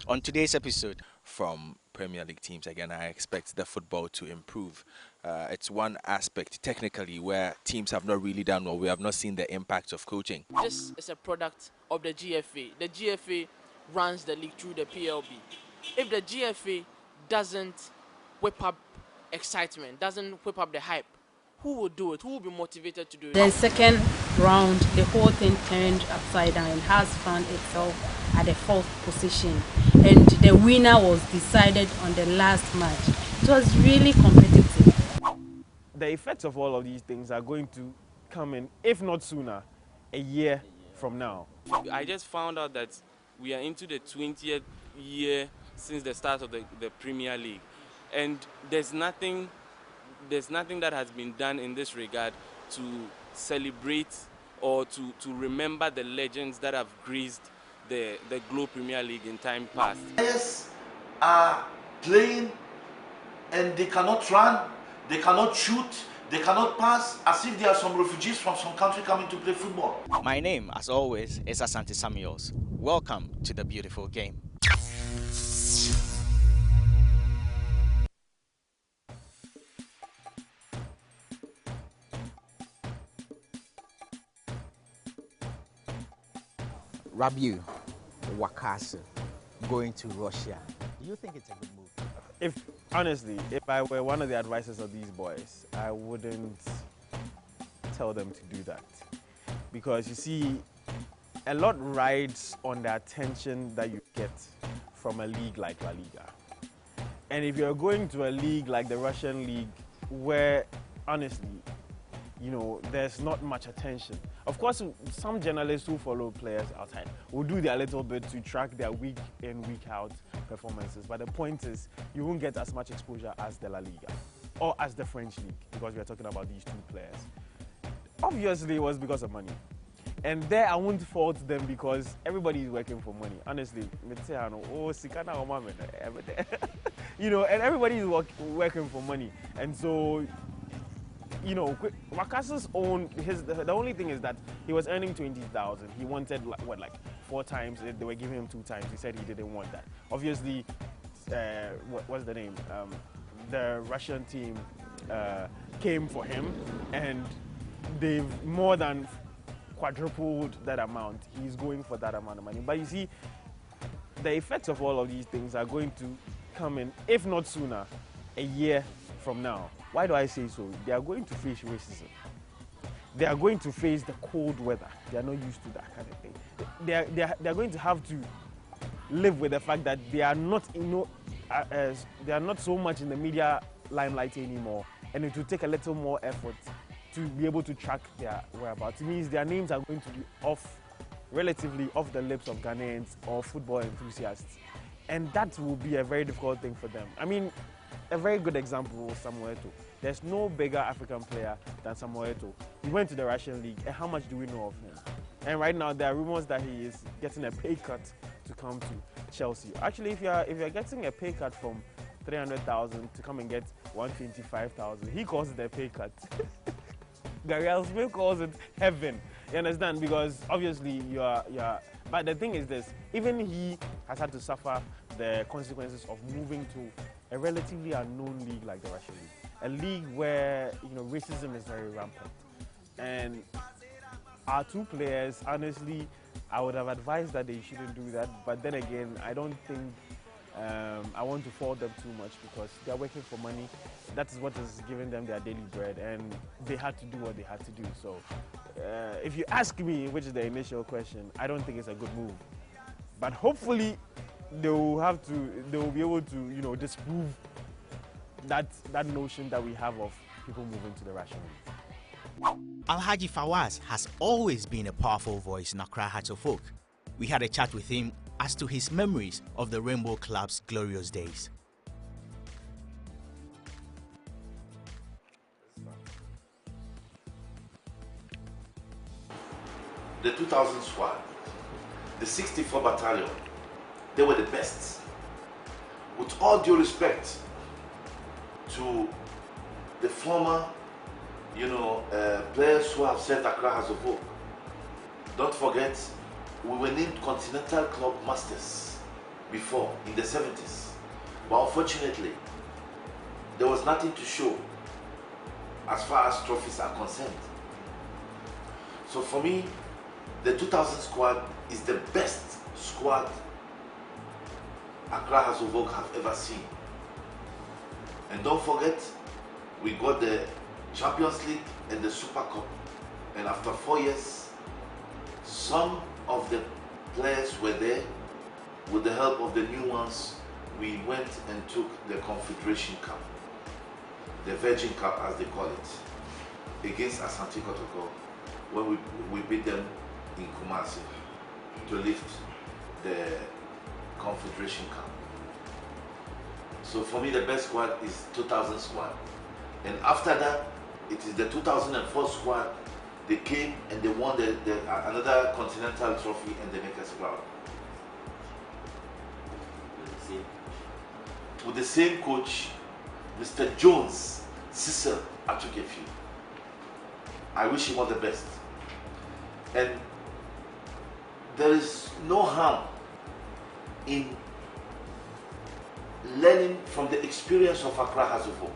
On today's episode from Premier League teams, again, I expect the football to improve. It's one aspect technically where teams have not really done well. We have not seen the impact of coaching. This is a product of the GFA. The GFA runs the league through the PLB. If the GFA doesn't whip up excitement, doesn't whip up the hype, who will do it? Who will be motivated to do it? Then second round, the whole thing turned upside down and has found itself at the fourth position. And the winner was decided on the last match. It was really competitive. The effects of all of these things are going to come in, if not sooner, a year from now. I just found out that we are into the 20th year since the start of the Premier League. And there's nothing that has been done in this regard to celebrate or to remember the legends that have graced the Globe Premier League in time past. Players are playing and they cannot run, they cannot shoot, they cannot pass, as if they are some refugees from some country coming to play football. My name, as always, is Asante Samuels. Welcome to the beautiful game. Rabiu Wakasa going to Russia. Do you think it's a good move? Honestly, if I were one of the advisors of these boys, I wouldn't tell them to do that. Because you see, a lot rides on the attention that you get from a league like La Liga. And if you're going to a league like the Russian league, where honestly, you know, there's not much attention. Of course, some journalists who follow players outside will do their little bit to track their week in, week out performances. But the point is, you won't get as much exposure as the La Liga or as the French league, because we are talking about these two players. Obviously, it was because of money. And there, I won't fault them because everybody is working for money. Honestly, you know, and everybody is working for money. And so, you know, Wakasa's the only thing is that he was earning 20,000. He wanted like 4 times. They were giving him 2 times. He said he didn't want that. Obviously, what's the name? The Russian team came for him, and they've more than quadrupled that amount. He's going for that amount of money. But you see, the effects of all of these things are going to come in, if not sooner, a year from now. Why do I say so? They are going to face racism. They are going to face the cold weather. They are not used to that kind of thing. They are going to have to live with the fact that they are not, they are not so much in the media limelight anymore, and it will take a little more effort to be able to track their whereabouts. It means their names are going to be relatively off the lips of Ghanaians or football enthusiasts, and that will be a very difficult thing for them. I mean, a very good example was Samuel Eto'o. There's no bigger African player than Samuel Eto'o. He went to the Russian league, and how much do we know of him? And right now, there are rumors that he is getting a pay cut to come to Chelsea. Actually, if you're getting a pay cut from 300,000 to come and get 125,000, he calls it a pay cut. Gary Smith calls it heaven. You understand? Because obviously but the thing is this: even he has had to suffer the consequences of moving to a relatively unknown league like the Russian league, a league where, you know, racism is very rampant. And our 2 players, honestly, I would have advised that they shouldn't do that. But then again, I don't think I want to fault them too much, because they are working for money. That is what is giving them their daily bread, and they had to do what they had to do. So if you ask me, which is the initial question, I don't think it's a good move. But hopefully they will be able to, you know, disprove that notion that we have of people moving to the Russian league. Alhaji Fawaz has always been a powerful voice in Accra Hato folk. We had a chat with him as to his memories of the Rainbow Club's glorious days. The 2000 squad, the 64 battalion, they were the best. With all due respect to the former, players who have set Accra as a whole, don't forget, we were named Continental Club Masters before in the 70s. But unfortunately, there was nothing to show as far as trophies are concerned. So for me, the 2000 squad is the best squad Accra Hearts of Oak have ever seen. And don't forget, we got the Champions League and the Super Cup. And after 4 years, some of the players were there. With the help of the new ones, we went and took the Confederation Cup, the Virgin Cup as they call it, against Asante Kotoko, when we beat them in Kumasi to lift the Confederation Cup. So for me, the best squad is 2000 squad. And after that, it is the 2004 squad. They came and they won another continental trophy and they make us proud. With the same coach, Mr. Jones, Cecil Atukefi. I wish him all the best. And there is no harm in learning from the experience of Accra Hearts of Oak.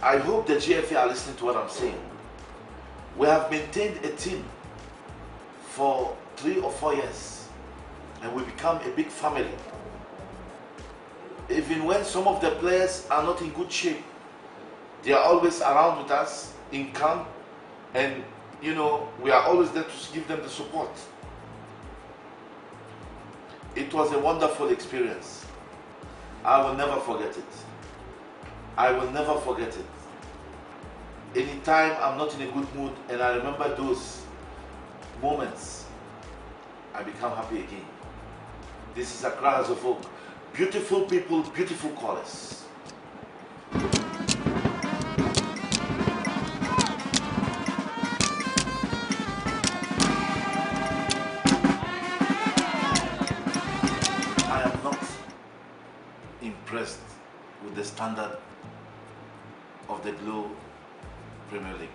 I hope the GFA are listening to what I'm saying. We have maintained a team for 3 or 4 years and we become a big family. Even when some of the players are not in good shape, they are always around with us in camp, and you know, we are always there to give them the support. It was a wonderful experience. I will never forget it. I will never forget it. Anytime I'm not in a good mood and I remember those moments, I become happy again. This is Accra Hearts of Oak. Beautiful people, beautiful colors. I am not impressed with the standard of the Glow Premier League.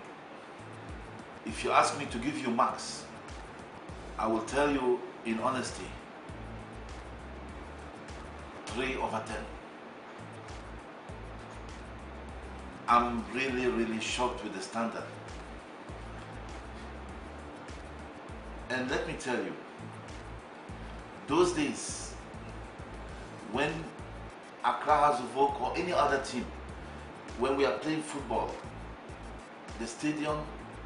If you ask me to give you marks, I will tell you in honesty, 3/10. I'm really shocked with the standard. And let me tell you, those days when Accra Hearts of Oak or any other team, when we are playing football, the stadium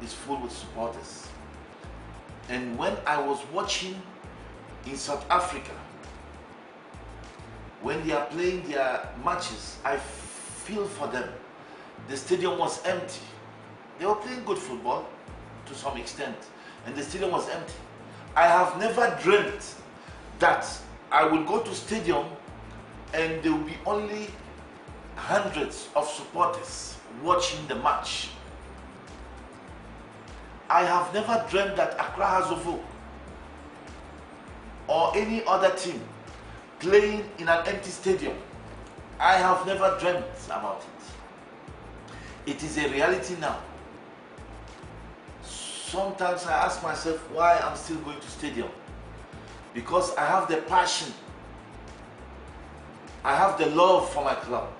is full with supporters. And when I was watching in South Africa, when they are playing their matches, I feel for them. The stadium was empty. They were playing good football to some extent, and the stadium was empty. I have never dreamt that I will go to stadium and there will be only hundreds of supporters watching the match. I have never dreamt that Accra Hearts of Oak or any other team playing in an empty stadium. I have never dreamt about it. It is a reality now. Sometimes I ask myself why I'm still going to stadium. Because I have the passion. I have the love for my club.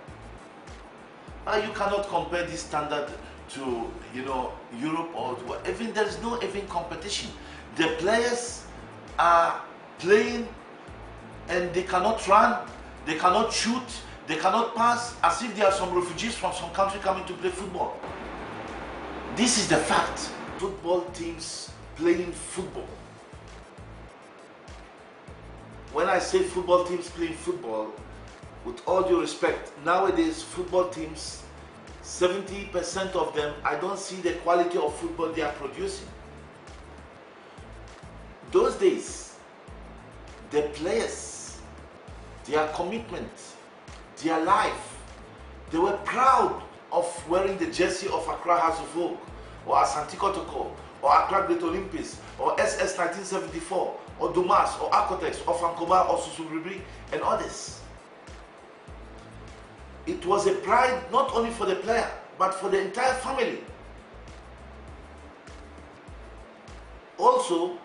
You cannot compare this standard to, you know, Europe or even there is no even competition. The players are playing and they cannot run, they cannot shoot, they cannot pass, as if there are some refugees from some country coming to play football. This is the fact. Football teams playing football. When I say football teams playing football, with all due respect, nowadays football teams, 70% of them, I don't see the quality of football they are producing. Those days, the players, their commitment, their life, they were proud of wearing the jersey of Accra Hearts of Oak, or Asante Kotoko, or Accra Great Olympics, or SS 1974, or Dumas, or Acotex, or Fankoba, or Susubribri, and others. It was a pride not only for the player, but for the entire family. Also,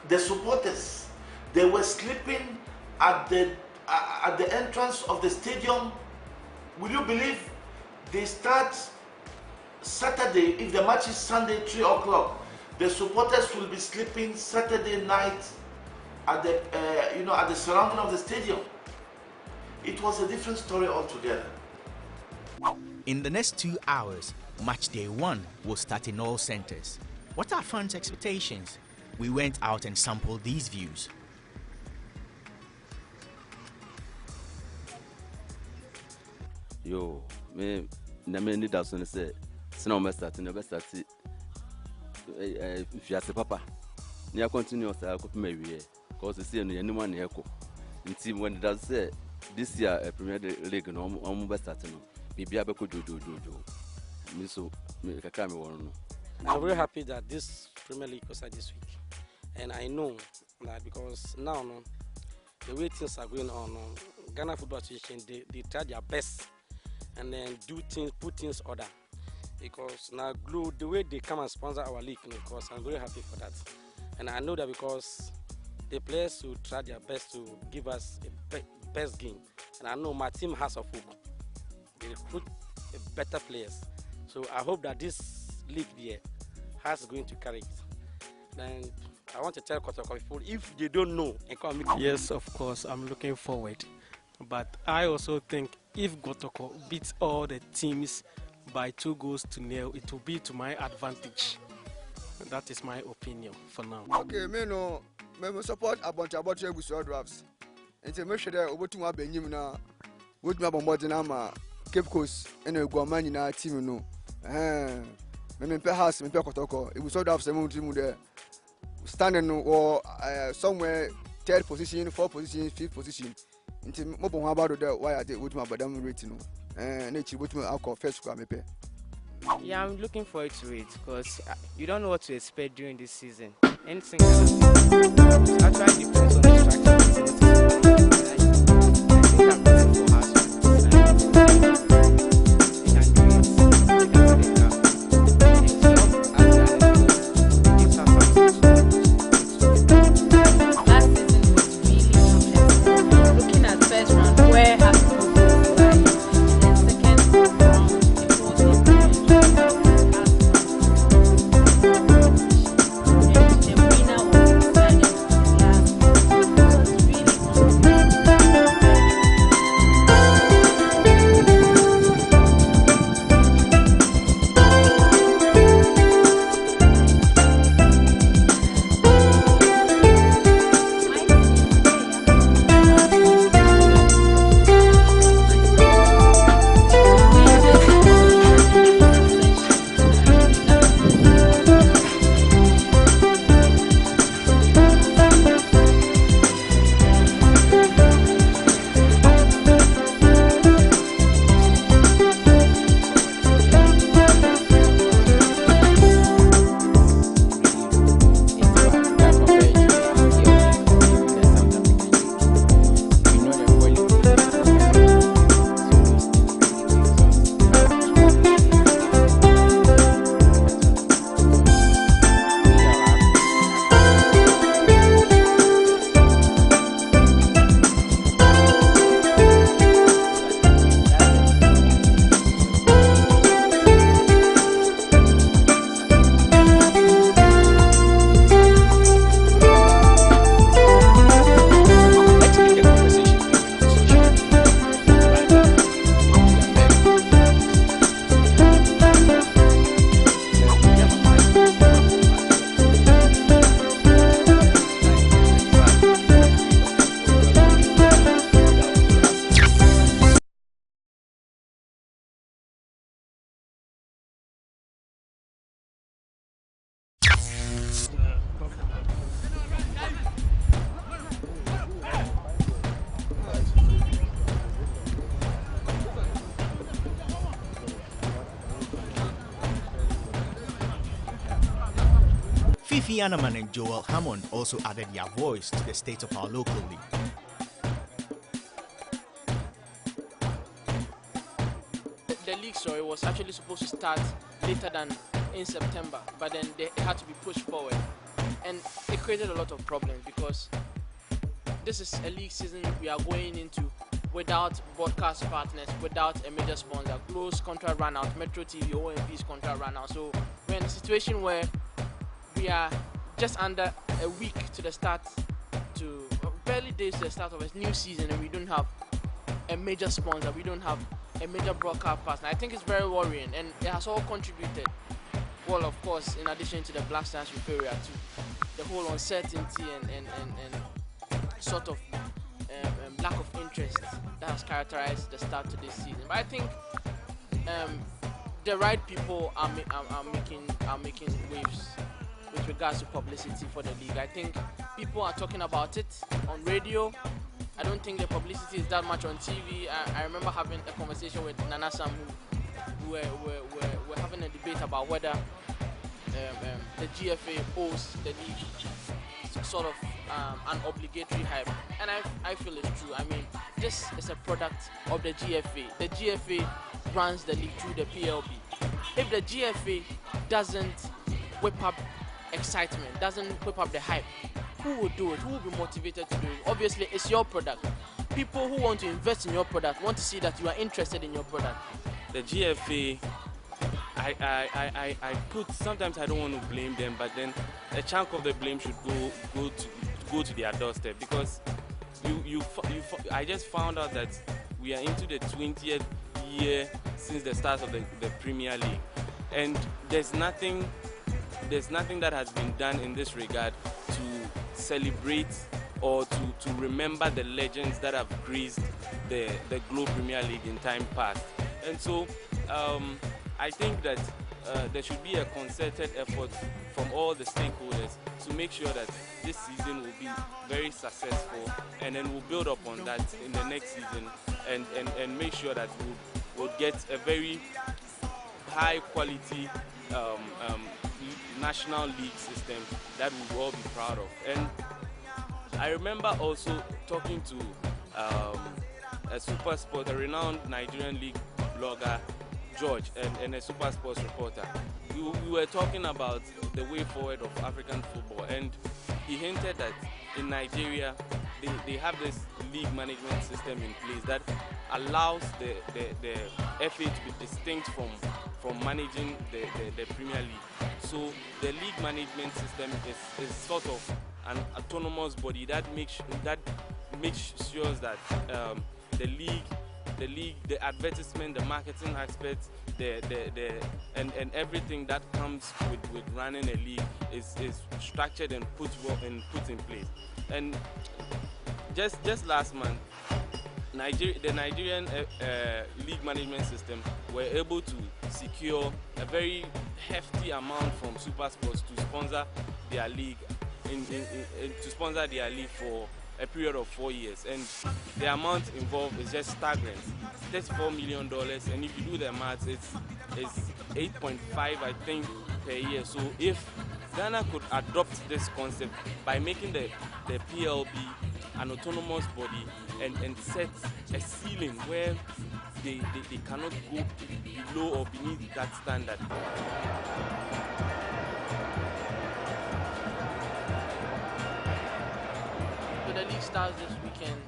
the supporters, they were sleeping at the entrance of the stadium. Will you believe they start Saturday? If the match is Sunday 3 o'clock, the supporters will be sleeping Saturday night at the at the surrounding of the stadium. It was a different story altogether. In the next 2 hours, match day 1 will start in all centers. What are fans' expectations? We went out and sampled these views. Yo, me need that son say, "Sina me start, never start. If you say papa, you continue say I could maybe because you see anyone here ko. Team when it does say this year Premier League no best starting no. Bibi abeko do. Me so me kaka me won. I'm very happy that this Premier League was this week, and I know that because now the way things are going on, Ghana Football Association they try their best and then put things order. Because now Glue, the way they come and sponsor our league, of course, I'm very happy for that. And I know that because the players will try their best to give us a best game. And I know my team has a hope. They recruit better players. So I hope that this league here has going to carry it. And I want to tell Kotoko people, if they don't know, yes, of course, I'm looking forward. But I also think if Gotoko beats all the teams by 2-0, it will be to my advantage. That is my opinion for now. Okay, me support a bunch of drafts. And to make sure that over to my Benim now, with my bombardina, Cape Coast, and a Guaman in our team. No, me perhaps me Kotoko. It was sort of some team there standing or somewhere 3rd position, 4th position, 5th position. Into mobile about that why I did with my badam rating and nature with my alcohol first. Yeah, I'm looking forward to it because you don't know what to expect during this season. Anything actually depends on the structure. I think I'm ready for us. Fifi Anaman and Joel Hammond also added their voice to the state of our local league. The league, sorry, was actually supposed to start later than in September, but then it had to be pushed forward. And it created a lot of problems because this is a league season we are going into without broadcast partners, without a major sponsor. Glo's contract ran out, Metro TV, OMP's contract ran out. So we're in a situation where we are just under a week to the start, to barely days to the start of a new season, and we don't have a major sponsor, we don't have a major broadcast partner. I think it's very worrying, and it has all contributed. Well, of course, in addition to the Black Stars euphoria, to the whole uncertainty and sort of lack of interest that has characterized the start to this season. But I think the right people are making waves with regards to publicity for the league. I think people are talking about it on radio. I don't think the publicity is that much on TV. I remember having a conversation with Nana Sam, who were having a debate about whether the GFA owes the league sort of an obligatory hype, and I feel it's true. I mean, this is a product of the GFA. The GFA runs the league through the PLB. If the GFA doesn't whip up excitement, doesn't whip up the hype, who will do it? Who will be motivated to do it? Obviously, it's your product. People who want to invest in your product want to see that you are interested in your product. The GFA, I put, sometimes I don't want to blame them, but then a chunk of the blame should go to their doorstep, because I just found out that we are into the 20th year since the start of the Premier League, and there's nothing that has been done in this regard to celebrate or to remember the legends that have graced the Globe Premier League in time past. And so I think that there should be a concerted effort from all the stakeholders to make sure that this season will be very successful, and then we'll build up on that in the next season, and make sure that we'll get a very high quality national league system that we will all be proud of. And I remember also talking to a super sport, a renowned Nigerian league blogger, George, and a super sports reporter. We were talking about the way forward of African football, and he hinted that in Nigeria they have this league management system in place that allows the FA to be distinct from managing the Premier League. So the league management system is sort of an autonomous body that makes sure that the league, the advertisement, the marketing aspects, and everything that comes with running a league is structured and put in place. And just last month, the Nigerian league management system were able to secure a very hefty amount from Super Sports to sponsor their league for a period of 4 years, and the amount involved is just staggering. $34 million, and if you do the maths, it's 8.5, I think, per year. So if Ghana could adopt this concept by making the PLB an autonomous body and set a ceiling where they cannot go below or beneath that standard. So the league starts this weekend,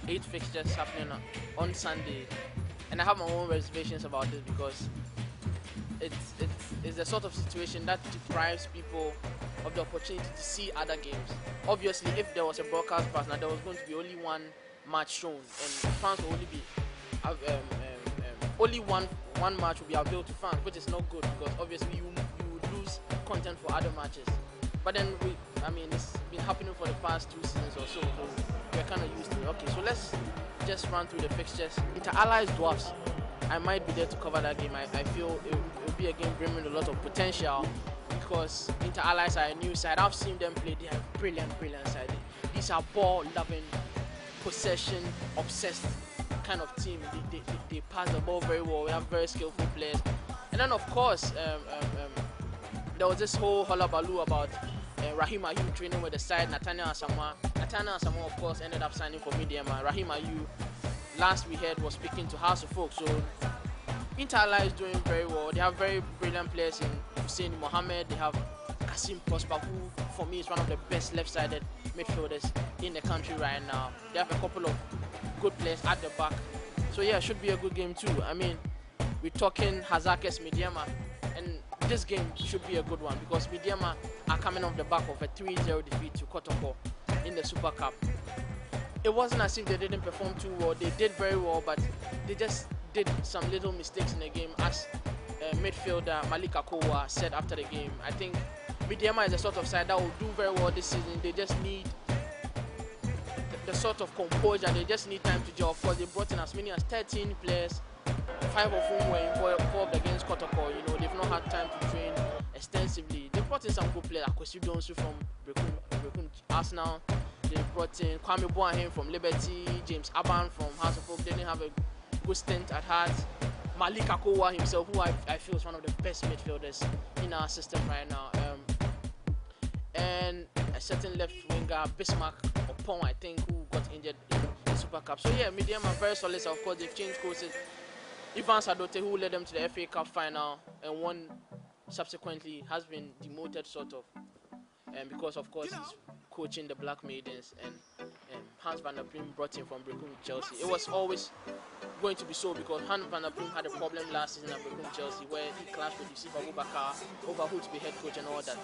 8 fixtures happening on Sunday, and I have my own reservations about this because it's the sort of situation that deprives people of the opportunity to see other games. Obviously, if there was a broadcast partner, there was going to be only one match shown, and fans will only be only one match will be available to fans, which is not good because obviously you would lose content for other matches. But then it's been happening for the past 2 seasons or so we're kind of used to it. Okay, so let's just run through the fixtures. Inter-Allies Dwarfs, I might be there to cover that game. I feel it will be a game bringing a lot of potential because Inter-Allies are a new side. I've seen them play. They are a brilliant side. These are ball-loving, possession-obsessed kind of team. They pass the ball very well. We have very skillful players. And then, of course, there was this whole hullabaloo about Rahim Ayew training with the side, Nathaniel Asamoah. Nathaniel Asamoah, of course, ended up signing for Medium. Rahim Ayew, last we heard, was speaking to House of Folk. So Inter-Allies is doing very well. They have very brilliant players in Hussein Mohammed. They have Asim Prosper, who for me is one of the best left-sided midfielders in the country right now. They have a couple of good players at the back. So yeah, it should be a good game too. I mean, we're talking Hazakes Midyama, and this game should be a good one because Midyama are coming off the back of a 3-0 defeat to Kotoko in the Super Cup. It wasn't as if they didn't perform too well. They did very well, but they just did some little mistakes in the game. As midfielder Malik Akowa said after the game, I think Midyama is a sort of side that will do very well this season. They just need the sort of composure. They just need time to gel. Of course, they brought in as many as 13 players, 5 of whom were involved against Kotoko. You know, they've not had time to train extensively. They brought in some good players. Akwesi Donsu from Brekun Arsenal. They brought in Kwame Boahen from Liberty, James Aban from House of Hope. They didn't have a good stint at heart. Malik Akowa himself, who I feel is one of the best midfielders in our system right now. And a certain left winger, Bismarck Opon, I think, who got injured in the Super Cup. So yeah, Midyama are very solid. Of course, they've changed coaches. Ivan Sadote, who led them to the FA Cup final and won subsequently, has been demoted sort of. Because of course he's coaching the Black Maidens, and Hans van der Prim brought him from Brecum Chelsea. It was always going to be so because Hans van der Prim had a problem last season at Brecum Chelsea where he clashed with Yusuf Abubakar over who to be head coach and all that.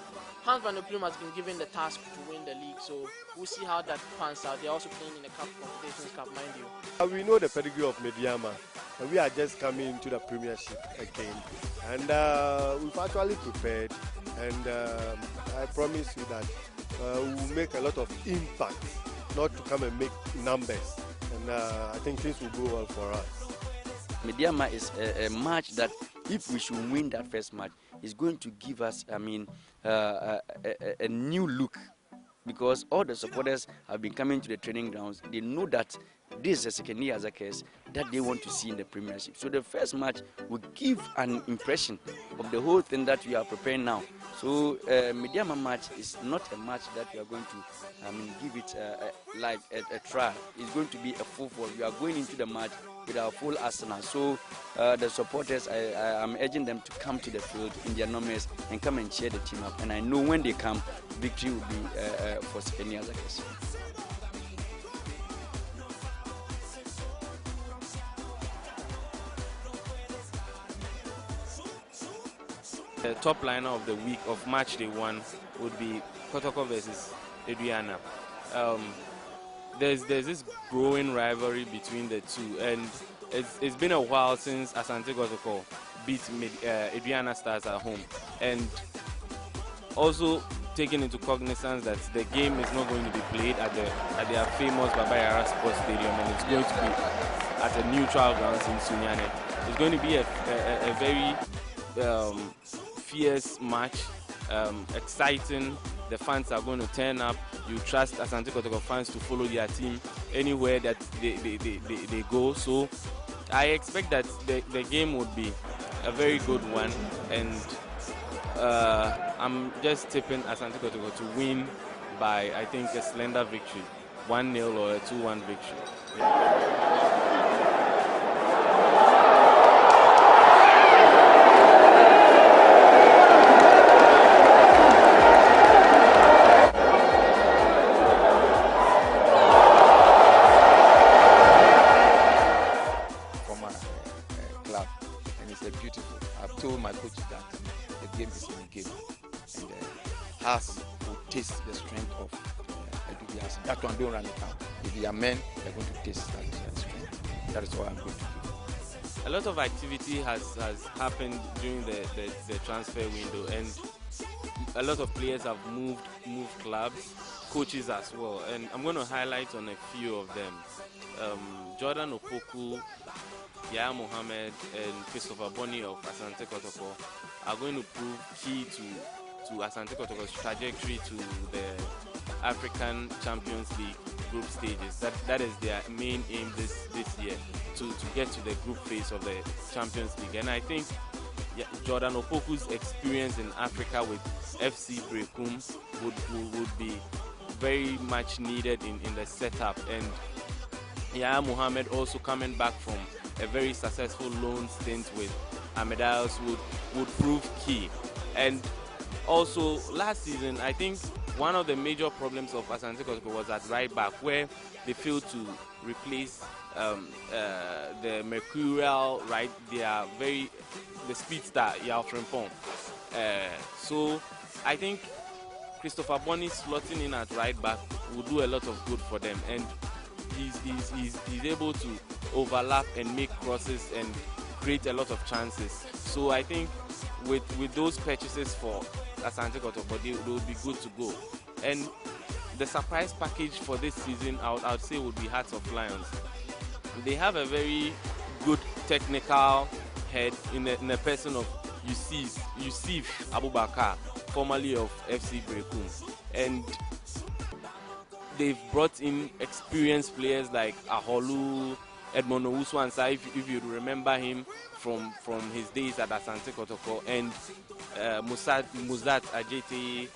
Hans van der Prim has been given the task to win the league, so we'll see how that pans out. They're also playing in the Cup Confederations Cup, mind you. We know the pedigree of Midyama, and we are just coming into the Premiership again, and we've actually prepared, and I promise you that we will make a lot of impact, not to come and make numbers, and I think things will go well for us. Midyama is a match that if we should win that first match, is going to give us, I mean, a new look, because all the supporters have been coming to the training grounds. They know that this is a second year as a case that they want to see in the Premiership. So the first match will give an impression of the whole thing that we are preparing now. So Midyama match is not a match that we are going to give it like a try. It's going to be a full force. We are going into the match with our full arsenal. So the supporters, I am urging them to come to the field in their numbers and come and cheer the team up. And I know when they come, victory will be for Sekeni Azakes. The top liner of the week of match day 1 would be Kotoko versus Aduana. There's this growing rivalry between the two, and it's been a while since Asante Kotoko beat Aduana Stars at home. And also taking into cognizance that the game is not going to be played at their famous Baba Yara Sports Stadium, and it's going to be at a neutral grounds in Sunyane. It's going to be a very fierce match, exciting. The fans are going to turn up. You trust Asante Kotoko fans to follow their team anywhere that they go. So I expect that the game would be a very good one, and I'm just tipping Asante Kotoko to win by, I think, a slender victory, 1-0 or a 2-1 victory. That one don't run it down. If they are men, they're going to taste that strength. That is what I'm going to do. A lot of activity has happened during the transfer window, and a lot of players have moved clubs, coaches as well. And I'm going to highlight on a few of them. Jordan Opoku, Yaya Mohammed, and Christopher Boni of Asante Kotoko are going to prove key to Asante Kotoko's trajectory to the African Champions League group stages. That is their main aim this year, to get to the group phase of the Champions League. And I think Jordan Opoku's experience in Africa with FC Brecum would be very much needed in the setup. And Yaya Mohammed also coming back from a very successful loan stint with Ahmed Isles would prove key. And also last season, I think one of the major problems of Asante Kotoko was at right back, where they failed to replace the mercurial, right? They are the speedster, Yao Frimpong. So I think Christopher Bonney slotting in at right back will do a lot of good for them, and he's able to overlap and make crosses and create a lot of chances. So I think with those purchases for Asante Kotoko, they will be good to go. And the surprise package for this season, I would say, would be Hearts of Lions. They have a very good technical head in the person of Yusuf Abubakar, formerly of FC Brekum. And they've brought in experienced players like Aholu, Edmond Owusu-Ansah, if you remember him from his days at Asante Kotoko, and Muzat Ajete,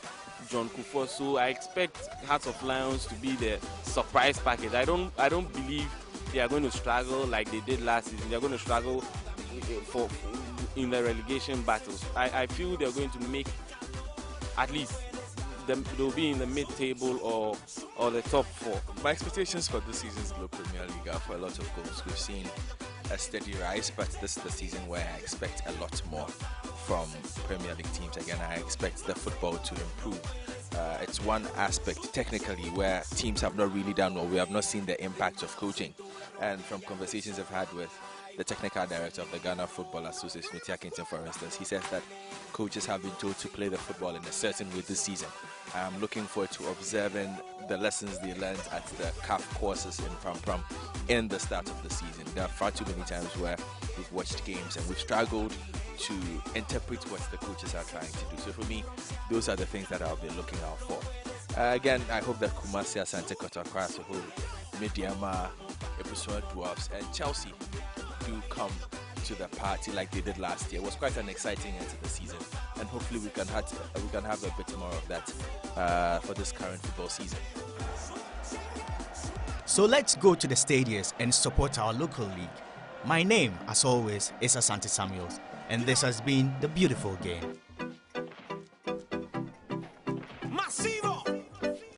John Kufo. So I expect Hearts of Lions to be the surprise package. I don't believe they are going to struggle like they did last season. They are going to struggle in the relegation battles. I feel they're going to make at least they'll be in the mid-table or the top 4. My expectations for this season's Globe Premier League are for a lot of goals. We've seen a steady rise, but this is the season where I expect a lot more from Premier League teams. Again, I expect the football to improve. It's one aspect technically where teams have not really done well. We have not seen the impact of coaching. And from conversations I've had with the technical director of the Ghana Football Association, Otia Kinton, for instance, he says that coaches have been told to play the football in a certain way this season. I'm looking forward to observing the lessons they learned at the CAF courses in Pram in the start of the season. There are far too many times where we've watched games and we've struggled to interpret what the coaches are trying to do. So for me, those are the things that I'll be looking out for. Again, I hope that Kumasi, Asante Kotoko as a whole, Mediama, Episode Dwarfs, and Chelsea do come to the party like they did last year. It was quite an exciting end to the season, and hopefully we can have a bit more of that for this current football season. So let's go to the stadiums and support our local league. My name, as always, is Asante Samuels, and this has been The Beautiful Game.